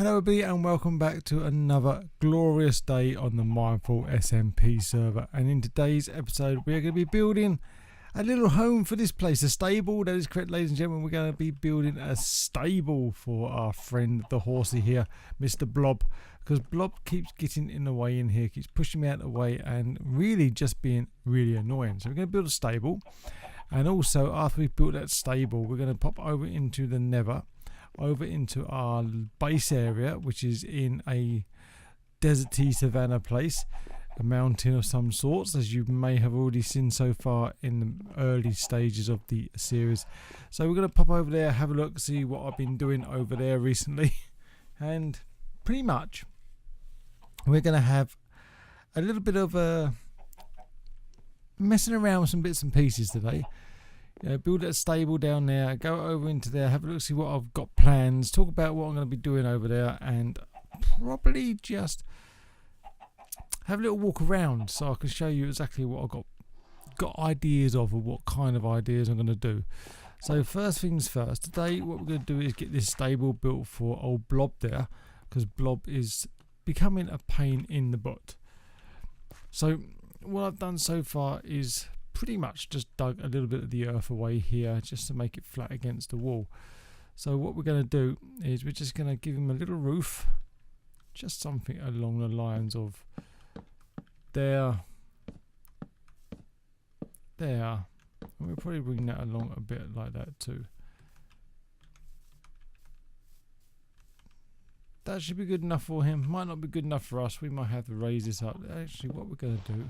Hello everybody and welcome back to another glorious day on the Mindful SMP server, and in today's episode we are going to be building a little home for this place, a stable. That is correct, ladies and gentlemen. We're going to be building a stable for our friend the horsey here, Mr. Blob, because Blob keeps getting in the way in here, keeps pushing me out of the way and really just being really annoying. So we're going to build a stable, and also after we've built that stable we're going to pop over into the nether, over into our base area, which is in a deserty savanna place, a mountain of some sorts, as you may have already seen so far in the early stages of the series. So we're going to pop over there, have a look, see what I've been doing over there recently, and pretty much we're going to have a little bit of messing around with some bits and pieces today. Build a stable down there, go over into there, have a look, see what I've got plans, talk about what I'm going to be doing over there, and probably just have a little walk around so I can show you exactly what I've got ideas of, or what kind of ideas I'm going to do. So first things first, today what we're going to do is get this stable built for old Blob there, because Blob is becoming a pain in the butt. So what I've done so far is pretty much just dug a little bit of the earth away here just to make it flat against the wall. So what we're going to do is we're just going to give him a little roof, just something along the lines of there, and we'll probably bring that along a bit like that too. That should be good enough for him. Might not be good enough for us. We might have to raise this up. Actually, what we're going to do,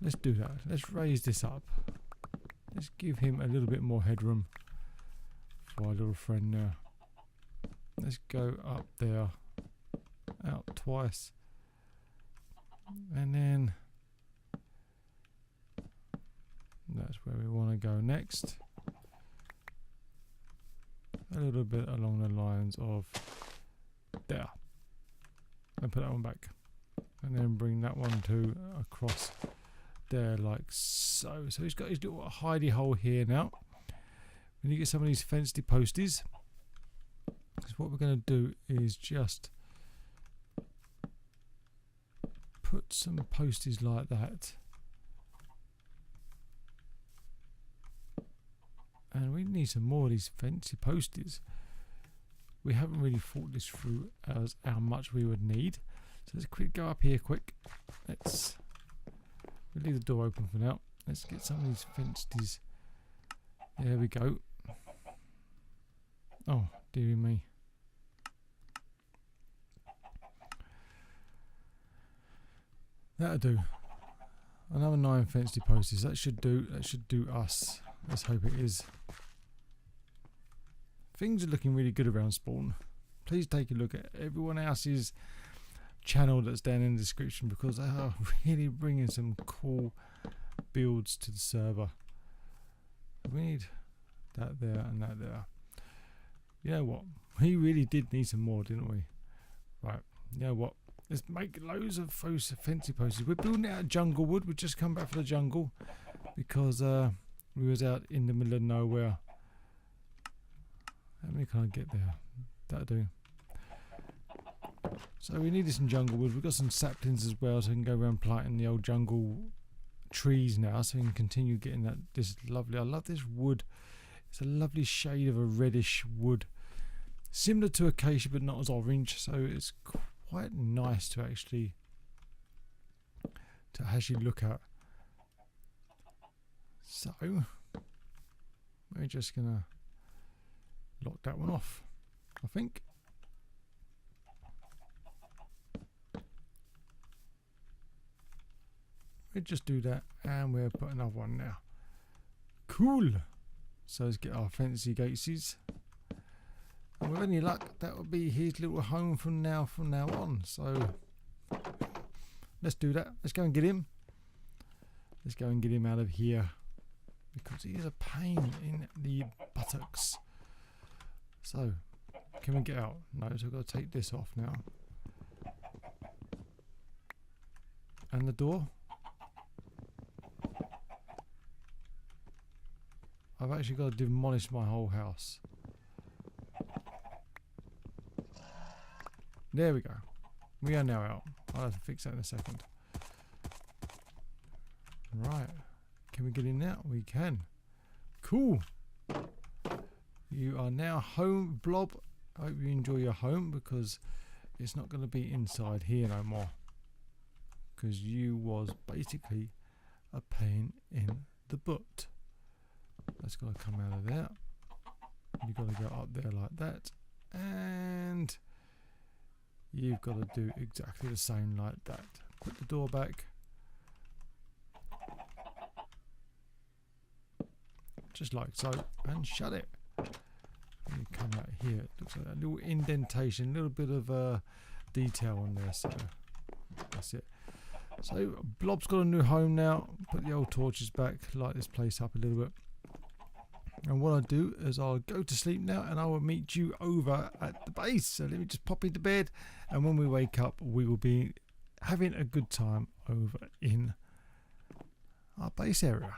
let's do that. Let's raise this up. Let's give him a little bit more headroom for our little friend there. Let's go up there, out twice, and then that's where we want to go next. A little bit along the lines of there, and put that one back, and then bring that one to across there like so. So he's got his little hidey hole here now. When you get some of these fencey posties, because what we're going to do is just put some posties like that, and we need some more of these fancy posties. We haven't really thought this through as how much we would need, so let's go up here quick. We'll leave the door open for now. Let's get some of these fences. There we go. Oh, dearie me. That'll do. Another 9 fencey posts. That should do us. Let's hope it is. Things are looking really good around spawn. Please take a look at everyone else's channel that's down in the description, because they are really bringing some cool builds to the server. We need that there and that there. You know what? We really did need some more, didn't we? Right. You know what? Let's make loads of those fancy posters. We're building it out of jungle wood. We've just come back from the jungle because we was out in the middle of nowhere. How many can I get there? That'll do. So we needed some jungle wood. We've got some saplings as well, so we can go around planting the old jungle trees now, so we can continue getting this lovely. I love this wood. It's a lovely shade of a reddish wood, similar to acacia but not as orange. So it's quite nice to actually look at. So we're just gonna lock that one off, I think. We'll just do that, and we'll put another one now. Cool. So let's get our fancy gatesies, and with any luck that will be his little home from now on. So let's do that. Let's go and get him. Let's go and get him out of here, because he is a pain in the buttocks. So can we get out? No, so we've got to take this off now. And the door. I've actually got to demolish my whole house. There we go. We are now out. I'll have to fix that in a second. Right. Can we get in now? We can. Cool. You are now home, Blob. I hope you enjoy your home, because it's not going to be inside here no more. Because you was basically a pain in the butt. That's got to come out of there. You've got to go up there like that. And you've got to do exactly the same like that. Put the door back. Just like so. And shut it. And you come out here. It looks like a little indentation. A little bit of detail on there. So that's it. So Blob's got a new home now. Put the old torches back. Light this place up a little bit. And what I do is I'll go to sleep now, and I will meet you over at the base. So let me just pop into bed, and when we wake up, we will be having a good time over in our base area.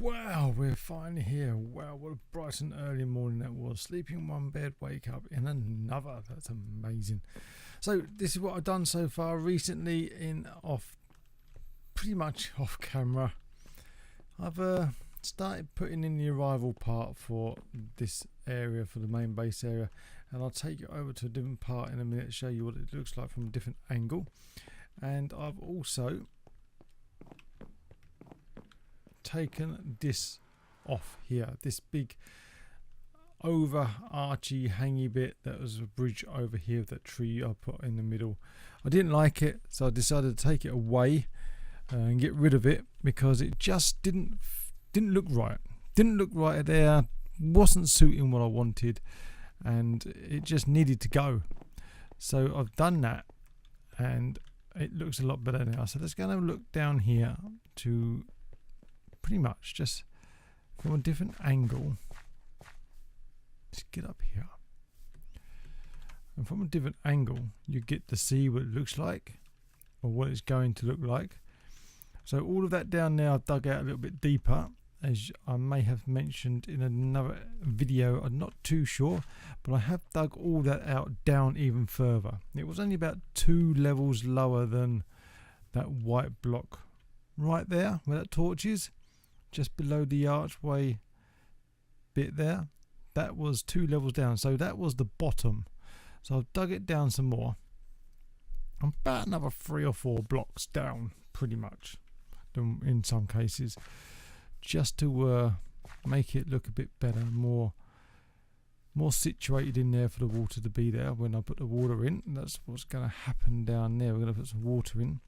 Wow, we're finally here. Wow, what a bright and early morning that was. Sleeping in one bed, wake up in another. That's amazing. So this is what I've done so far recently, pretty much off camera. I've started putting in the arrival part for this area, for the main base area, and I'll take you over to a different part in a minute to show you what it looks like from a different angle. And I've also taken this off here, this big overarchy hangy bit that was a bridge over here, that tree I put in the middle. I didn't like it, so I decided to take it away and get rid of it, because it just didn't look right. Didn't look right there, wasn't suiting what I wanted, and it just needed to go. So I've done that, and it looks a lot better now. So let's go and have a look down here to pretty much just from a different angle. Just get up here, and from a different angle you get to see what it looks like, or what it's going to look like. So all of that down there I've dug out a little bit deeper, as I may have mentioned in another video. I'm not too sure, but I have dug all that out down even further. It was only about 2 levels lower than that white block right there where that torch is, just below the archway bit there. That was 2 levels down, so that was the bottom. So I've dug it down some more. I'm about another 3 or 4 blocks down, pretty much, in some cases, just to make it look a bit better, more situated in there for the water to be there when I put the water in. That's what's going to happen down there. We're going to put some water in,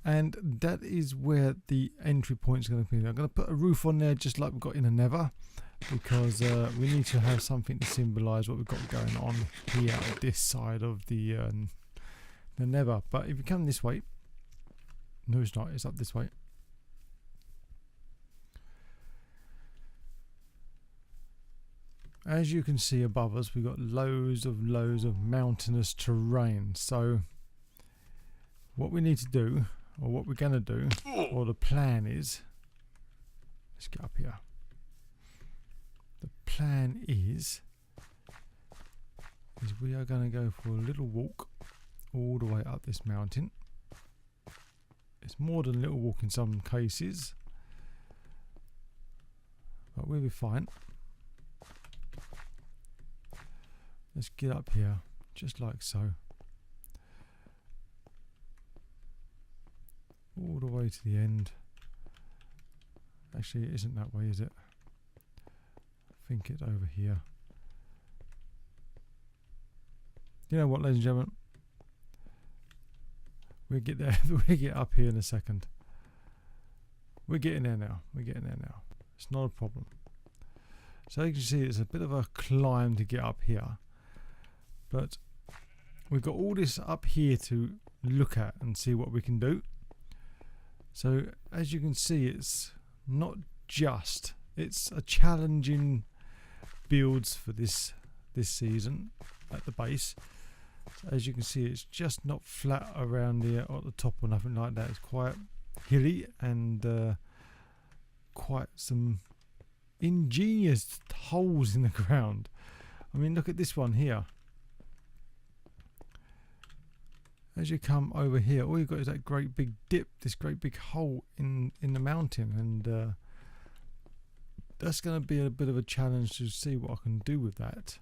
and that is where the entry point is going to be. I'm going to put a roof on there, just like we've got in a Nether, because we need to have something to symbolise what we've got going on here at this side of the Nether. But if you come this way, no, it's not. It's up this way. As you can see above us, we've got loads of mountainous terrain. So what we need to do, or what we're going to do, or the plan is, let's get up here. The plan is we are going to go for a little walk all the way up this mountain. It's more than a little walk in some cases, but we'll be fine. Let's get up here, just like so. All the way to the end. Actually, it isn't that way, is it? I think it's over here. You know what, ladies and gentlemen? We'll get there. We'll get up here in a second. We're getting there now. We're getting there now. It's not a problem. So you can see it's a bit of a climb to get up here. But we've got all this up here to look at and see what we can do. So as you can see, it's not just, it's a challenging builds for this season at the base. So as you can see, it's just not flat around here or at the top or nothing like that. It's quite hilly and quite some ingenious holes in the ground. I mean, look at this one here. As you come over here, all you've got is that great big dip, this great big hole in the mountain, and that's going to be a bit of a challenge to see what I can do with that.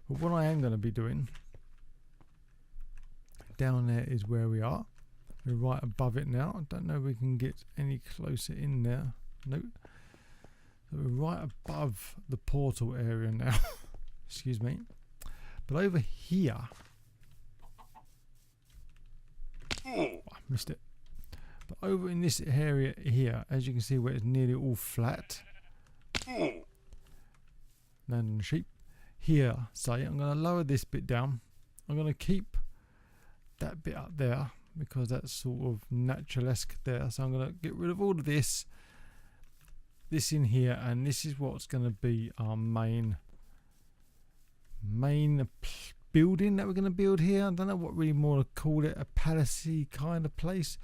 But what I am going to be doing down there is where we are. We're right above it now. I don't know if we can get any closer in there. Nope. So we're right above the portal area now. Excuse me. But over here, I missed it. But over in this area here, as you can see where it's nearly all flat, land on sheep. Here, say, I'm going to lower this bit down. I'm going to keep that bit up there because that's sort of naturalesque there. So I'm going to get rid of all of this in here, and this is what's going to be our main building that we're going to build here. I don't know what we more call it, a palacey kind of place,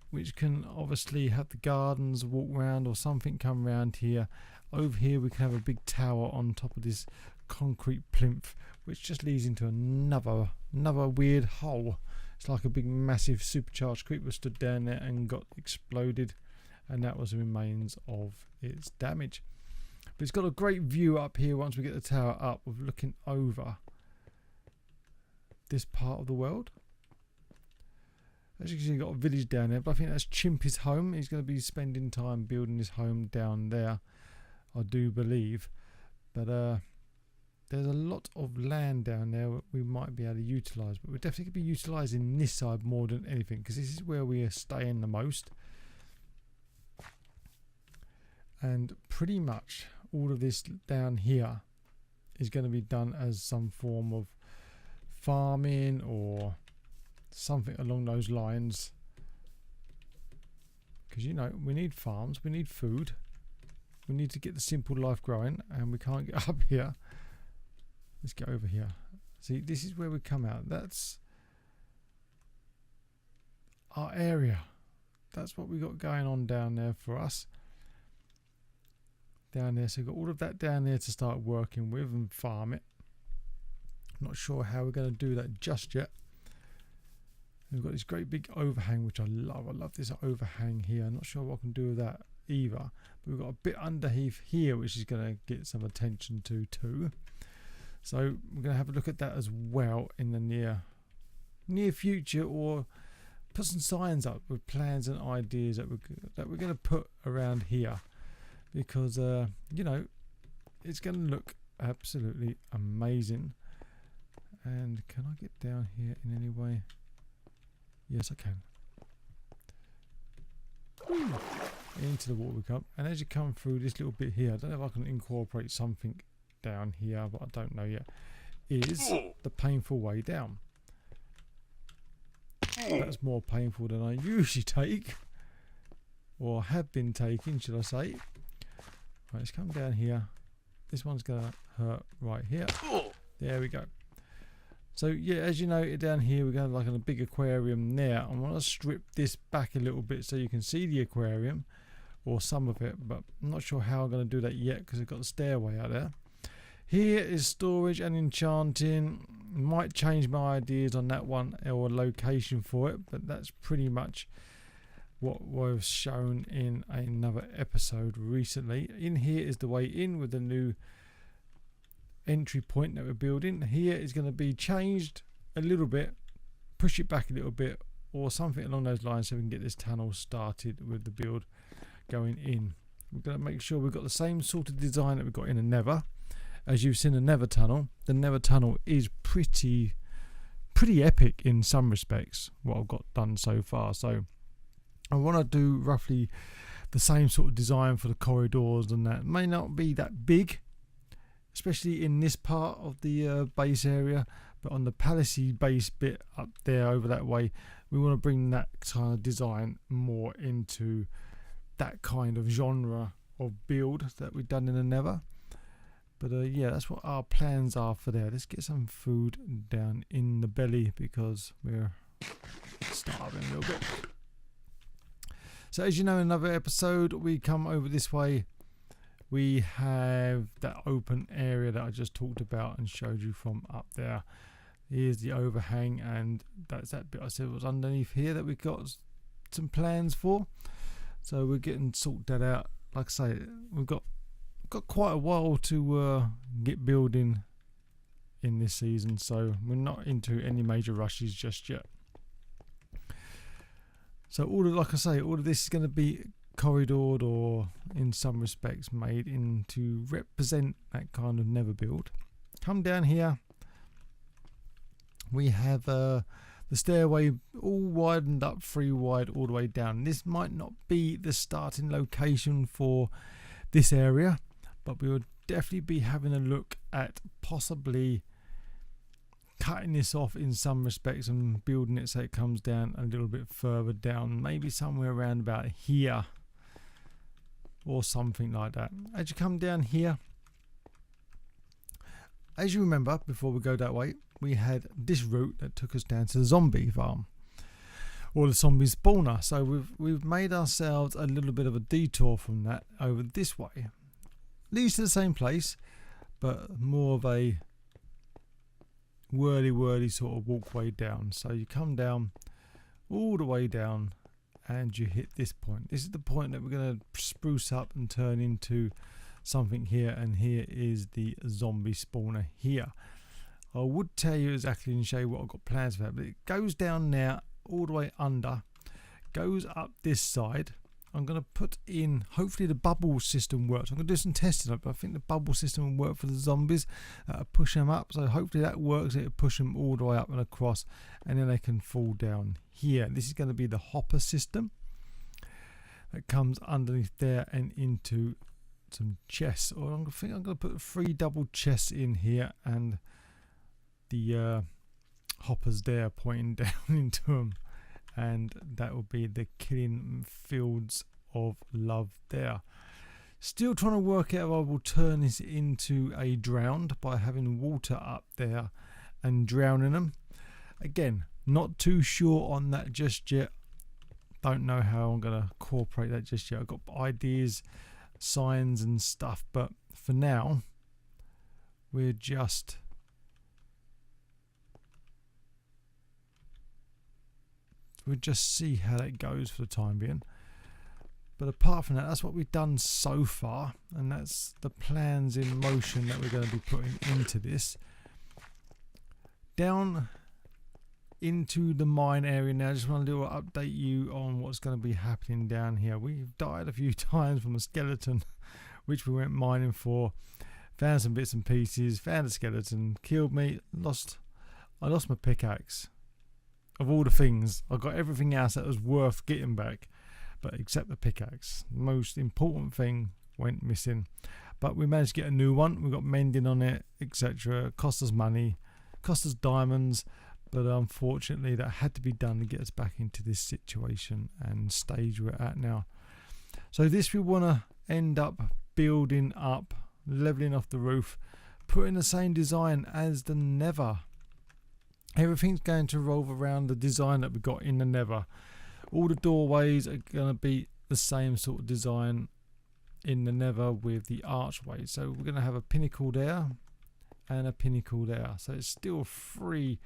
which can obviously have the gardens, walk around, or something come around here. Over here we can have a big tower on top of this concrete plinth, which just leads into another weird hole. It's like a big massive supercharged creeper stood down there and got exploded, and that was the remains of its damage. But it's got a great view up here once we get the tower up, of looking over this part of the world. As you can see, you've got a village down there, but I think that's Chimpey's home. He's going to be spending time building his home down there, I do believe. But there's a lot of land down there that we might be able to utilise, but we're definitely going to be utilising this side more than anything, because this is where we are staying the most. And pretty much all of this down here is going to be done as some form of farming or something along those lines, because you know we need farms, we need food, we need to get the simple life growing, and we can't get up here. Let's get over here. See, this is where we come out. That's our area. That's what we got going on down there for us. Down there, so we've got all of that down there to start working with and farm it. Not sure how we're going to do that just yet. We've got this great big overhang, which I love. I love this overhang here. I'm not sure what I can do with that either. But we've got a bit underneath here, which is going to get some attention to too. So we're going to have a look at that as well in the near future, or put some signs up with plans and ideas that we're going to put around here, because you know, it's going to look absolutely amazing. And can I get down here in any way? Yes, I can. Into the water we come, and as you come through this little bit here, I don't know if I can incorporate something down here, but I don't know yet, is the painful way down. That's more painful than I usually take, or have been taking, should I say. Right, let's come down here. This one's gonna hurt right here. There we go. So yeah, as you know, down here we're going like on a big aquarium there. I want to strip this back a little bit so you can see the aquarium, or some of it, but I'm not sure how I'm going to do that yet because I've got the stairway out there. Here is storage and enchanting. Might change my ideas on that one, or location for it, but that's pretty much what was shown in another episode recently. In here is the way in with the new entry point that we're building. Here is going to be changed a little bit, push it back a little bit, or something along those lines, so we can get this tunnel started with the build going in. We're going to make sure we've got the same sort of design that we've got in the Nether. As you've seen the Nether tunnel is pretty epic in some respects, what I've got done so far. So I want to do roughly the same sort of design for the corridors, and that may not be that big, especially in this part of the base area, but on the palacey base bit up there over that way, we want to bring that kind of design more into that kind of genre of build that we've done in the Nether. But yeah, that's what our plans are for there. Let's get some food down in the belly because we're starving a little bit. So as you know, in another episode, we come over this way. We have that open area that I just talked about and showed you from up there. Here's the overhang, and that's that bit I said was underneath here that we've got some plans for. So we're getting sorted that out. Like I say, we've got quite a while to get building in this season, so we're not into any major rushes just yet. So like I say, all of this is going to be corridored, or in some respects made in to represent that kind of never build. Come down here, we have the stairway all widened up 3 wide all the way down. This might not be the starting location for this area, but we will definitely be having a look at possibly cutting this off in some respects and building it so it comes down a little bit further down, maybe somewhere around about here or something like that. As you come down here, as you remember, before we go that way, we had this route that took us down to the zombie farm, or the zombie spawner. So we've made ourselves a little bit of a detour from that over this way. Leads to the same place, but more of a whirly sort of walkway down. So you come down all the way down and you hit this point. This is the point that we're going to spruce up and turn into something here, and here is the zombie spawner here. I would tell you exactly and show you what I've got plans for that, but it goes down now all the way under, goes up this side. I'm going to put in, hopefully the bubble system works. I'm going to do some testing up, but I think the bubble system will work for the zombies, push them up. So hopefully that works. It'll push them all the way up and across, and then they can fall down here. This is going to be the hopper system that comes underneath there and into some chests. Or I think I'm going to put 3 double chests in here, and the hoppers there pointing down into them. And that will be the killing fields of love there. Still trying to work out how I will turn this into a drowned by having water up there and drowning them. Again, not too sure on that just yet. Don't know how I'm going to incorporate that just yet. I've got ideas, signs and stuff, but for now we're just see how that goes for the time being. But apart from that, that's what we've done so far, and that's the plans in motion that we're going to be putting into this. Down into the mine area now. I just want to do an update you on what's going to be happening down here. We've died a few times from a skeleton which we went mining for, found some bits and pieces, found a skeleton, killed me, I lost my pickaxe. Of all the things, I got everything else that was worth getting back, but except the pickaxe. The most important thing went missing, but we managed to get a new one. We got mending on it, etc. Cost us money, cost us diamonds, but unfortunately that had to be done to get us back into this situation and stage we're at now. So this we want to end up building up, leveling off the roof, putting the same design as the Nether. Everything's going to revolve around the design that we got in the Nether. All the doorways are going to be the same sort of design in the Nether with the archway. So we're going to have a pinnacle there and a pinnacle there. So it's still 3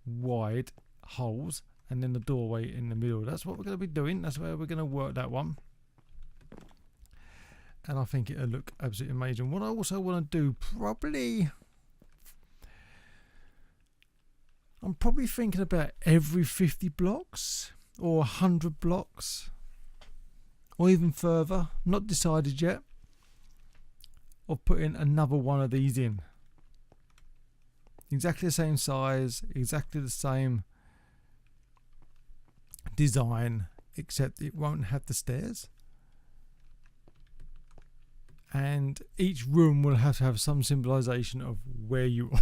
wide holes and then the doorway in the middle. That's what we're going to be doing. That's where we're going to work that one. And I think it'll look absolutely amazing. What I also want to do, I'm probably thinking about every 50 blocks or 100 blocks or even further, not decided yet, of putting another one of these in. Exactly the same size, exactly the same design, except it won't have the stairs. And each room will have to have some symbolization of where you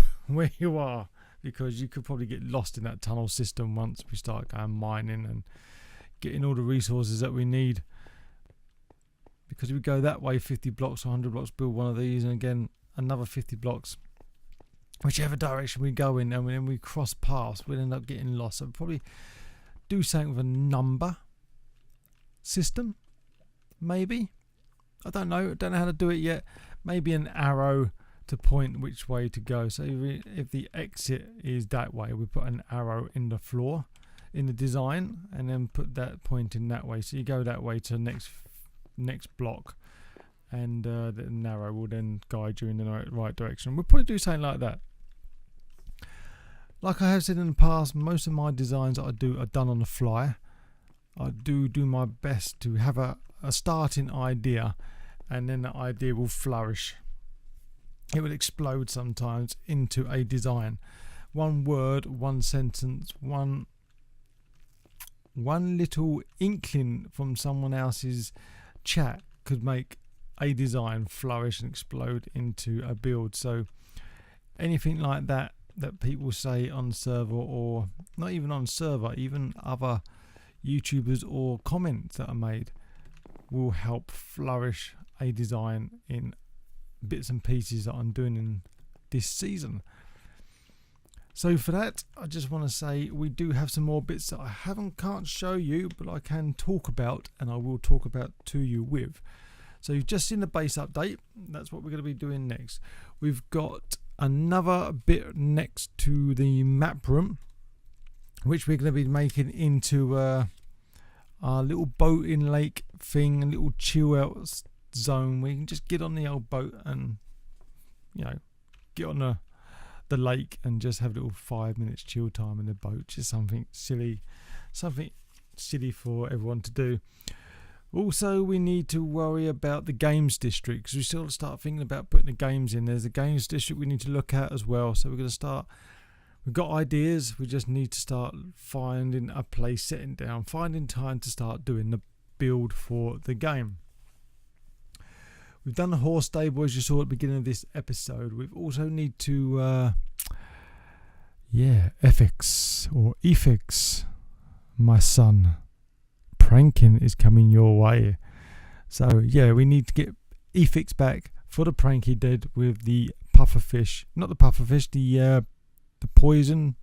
are, because you could probably get lost in that tunnel system once we start going mining and getting all the resources that we need. Because if we go that way 50 blocks or 100 blocks, build one of these, and again another 50 blocks, whichever direction we go in, and when we cross paths we'll end up getting lost. So we'll probably do something with a number system, maybe. I don't know how to do it yet. Maybe an arrow to point which way to go. So if the exit is that way, we put an arrow in the floor in the design and then put that point in that way. So you go that way to the next block, and the arrow will then guide you in the right direction. We'll probably do something like that. Like I have said in the past, most of my designs that I do are done on the fly. I do my best to have a starting idea, and then the idea will flourish. It will explode sometimes into a design. One word, one sentence, one little inkling from someone else's chat could make a design flourish and explode into a build. So anything like that people say on server, or not even on server, even other YouTubers or comments that are made, will help flourish a design in bits and pieces that I'm doing in this season. So for that, I just want to say we do have some more bits that I can't show you, but I can talk about, and I will talk about to you with. So you've just seen the base update. That's what we're going to be doing next. We've got another bit next to the map room, which we're going to be making into our little boating lake thing, a little chill out zone where you can just get on the old boat and, you know, get on the lake and just have a little 5 minutes chill time in the boat. Just something silly for everyone to do. Also, we need to worry about the games district, because we still start thinking about putting the games in. There's a games district we need to look at as well. So we're going to start. We've got ideas. We just need to start finding a place, sitting down, finding time to start doing the build for the game. We've done the horse stable, as you saw at the beginning of this episode. We also need to, Ethiqs, my son. Pranking is coming your way. So yeah, we need to get Ethiqs back for the prank he did with the pufferfish. Not the pufferfish, the poison.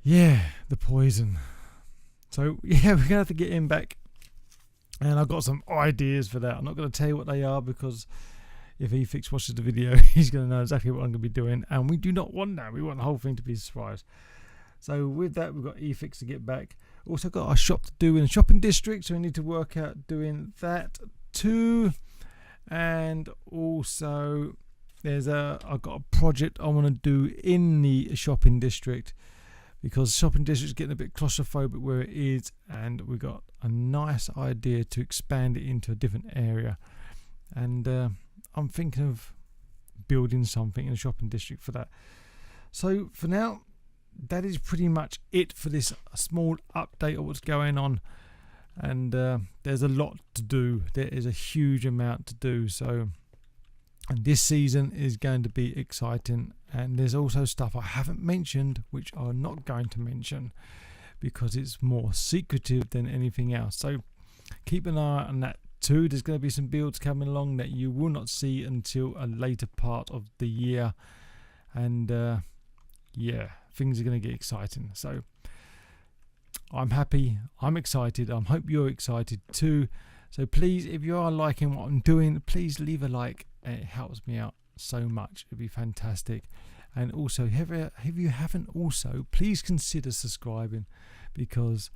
Yeah, the poison. So yeah, we're gonna have to get him back, and I've got some ideas for that. I'm not going to tell you what they are, because if Ethiqs watches the video, he's going to know exactly what I'm going to be doing, and we do not want that. We want the whole thing to be a surprise. So with that, we've got Ethiqs to get back. Also got our shop to do in the shopping district, so we need to work out doing that too. And also I've got a project I want to do in the shopping district, because the shopping district is getting a bit claustrophobic where it is, and we've got a nice idea to expand it into a different area. And I'm thinking of building something in the shopping district for that. So for now, that is pretty much it for this small update of what's going on. And there's a lot to do. There is a huge amount to do. So, and this season is going to be exciting. And there's also stuff I haven't mentioned, which I'm not going to mention, because it's more secretive than anything else. So keep an eye on that too. There's going to be some builds coming along that you will not see until a later part of the year. And yeah, things are going to get exciting. So I'm happy, I'm excited, I hope you're excited too. So please, if you are liking what I'm doing, please leave a like. It helps me out so much. It'd be fantastic. And also, if you haven't also, please consider subscribing, because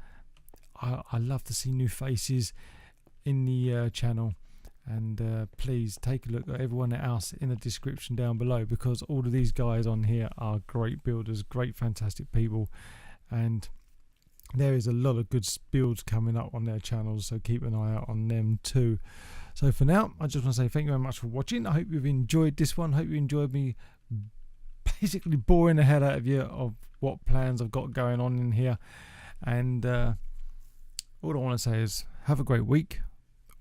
I love to see new faces in the channel. And please take a look at everyone else in the description down below, because all of these guys on here are great builders, great fantastic people, and there is a lot of good builds coming up on their channels, so keep an eye out on them too. So for now, I just want to say thank you very much for watching. I hope you've enjoyed this one. I hope you enjoyed me basically boring the hell out of you of what plans I've got going on in here. And all I want to say is have a great week.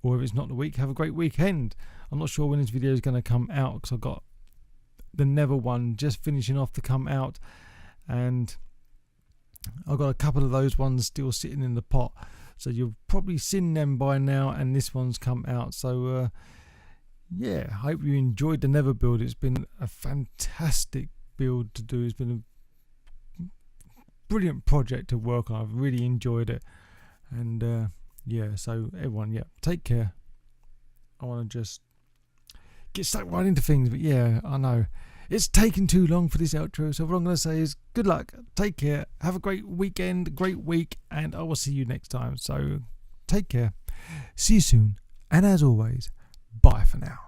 Or if it's not the week, have a great weekend. I'm not sure when this video is going to come out, because I've got the Never one just finishing off to come out, and I've got a couple of those ones still sitting in the pot. So you've probably seen them by now, and this one's come out. So yeah, I hope you enjoyed the Never build. It's been a fantastic build to do. It's been a brilliant project to work on. I've really enjoyed it. And yeah, so everyone, yeah, take care. I want to just get stuck right into things, but yeah, I know it's taken too long for this outro, so what I'm going to say is good luck, take care, have a great weekend, great week, and I will see you next time. So take care, see you soon, and as always, bye for now.